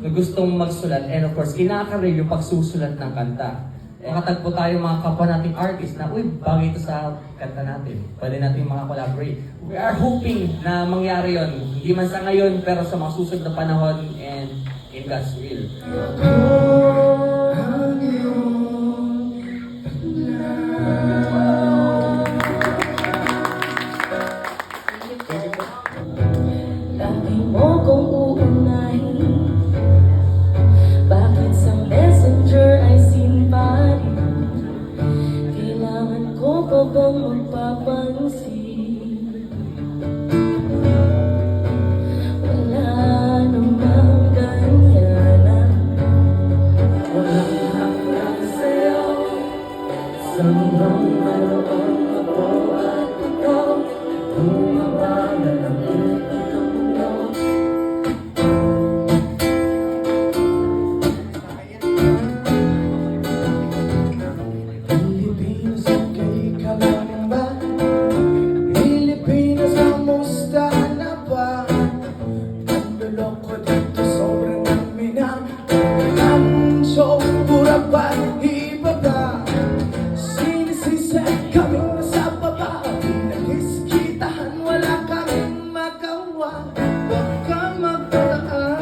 na gustong magsulat, and of course, kinakarir yung pagsusulat ng kanta. Makatagpo tayo mga kapwa nating artist na, uy, bagay ito sa kanta natin. Pwede natin mga collaborate. We are hoping na mangyari yon. Hindi man sa ngayon, pero sa mga susunod na panahon and in God's will. Lagi mo kong uunahin. Bakit sa messenger ay sinparin? Kailangan ko pa bang magpapansin? Wala namang ganyanan. Walang hanggang sa'yo. Sandang mayroon ako at ikaw. Bumabala ng Pilipinas, okay ka lang ba? Pilipinas, kamusta na ba? Panloloko dito, sobrang dami na ansyo, pura ba, iba ba? Sinisisi kaming nasa baba, pinakiskitahan, wala kaming magawa. Huwag ka magtaas,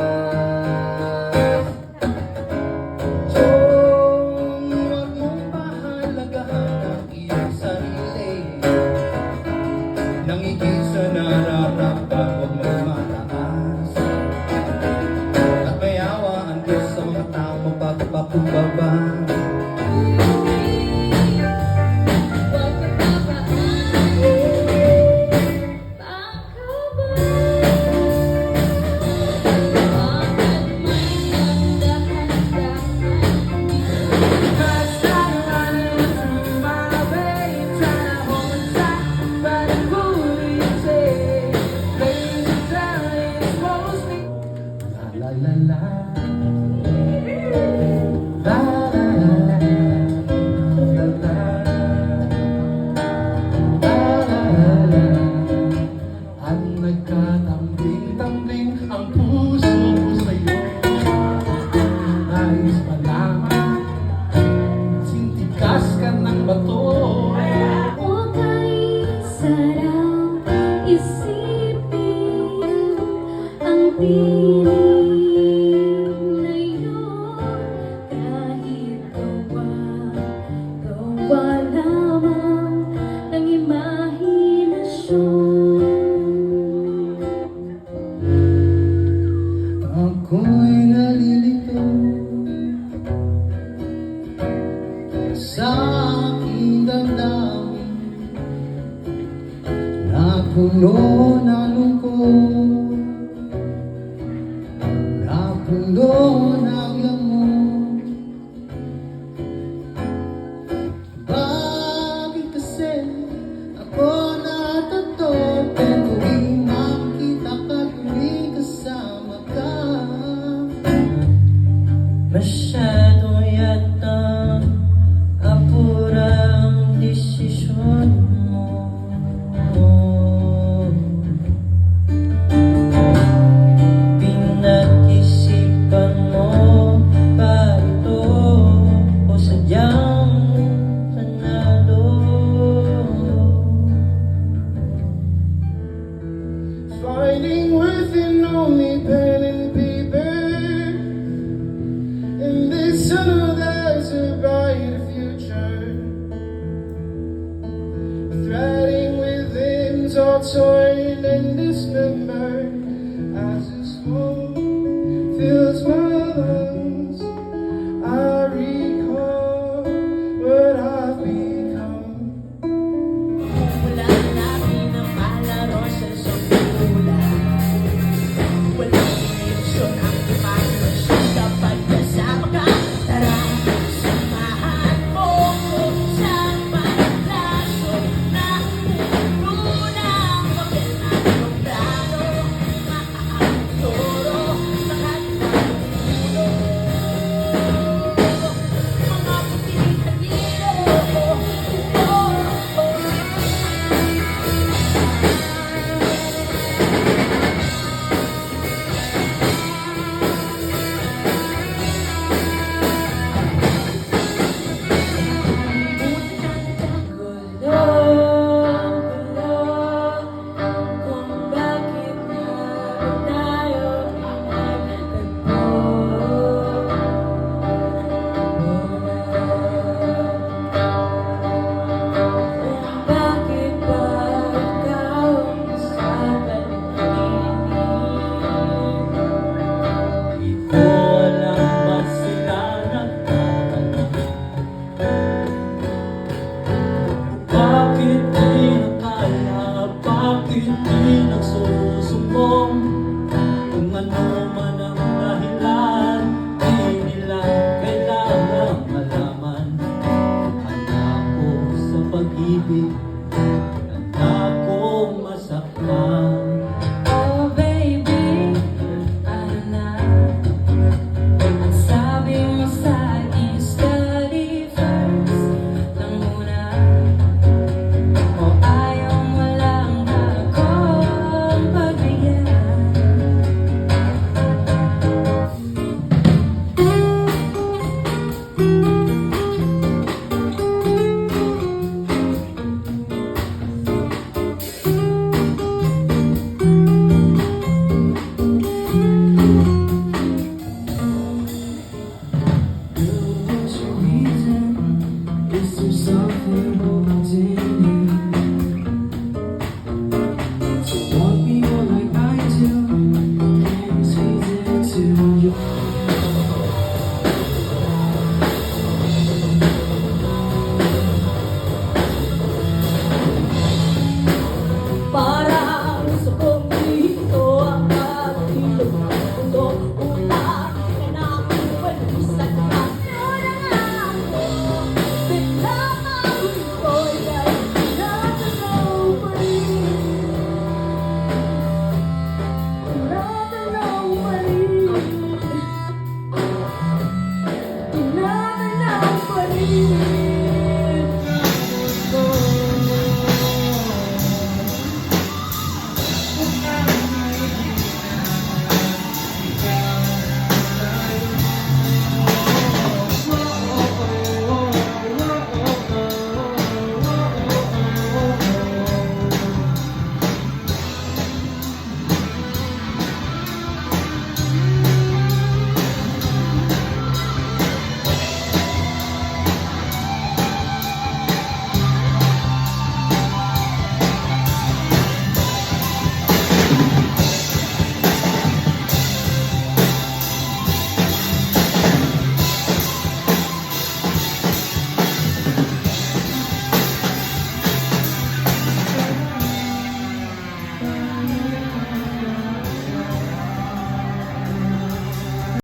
huwag mong pahalagahan ang iyong sarili. Nangigisa nararapat, huwag mong mataas. At may awa ang Diyos sa mga taong magpapakumbaba. La la la. La la la la. La la. La la la. At nagkatambing-tambing ang puso ko sa'yo. Nais malaman, sintikas ka ng bato. Huwag kay sarap isipin ang piling na iyon. Kahit gawa lamang ng imahinasyon. Ako'y nalilito sa aking damdamin, napuno ng lungkot, napuno ng lamok. Bakit kasi ako natato, pero tuwing makita ka, tuwing kasama ka? Masyado yata apura ang desisyon mo. Pinag-isipan mo ba ito o sadyang sanado? Fighting within only pen and paper, and mo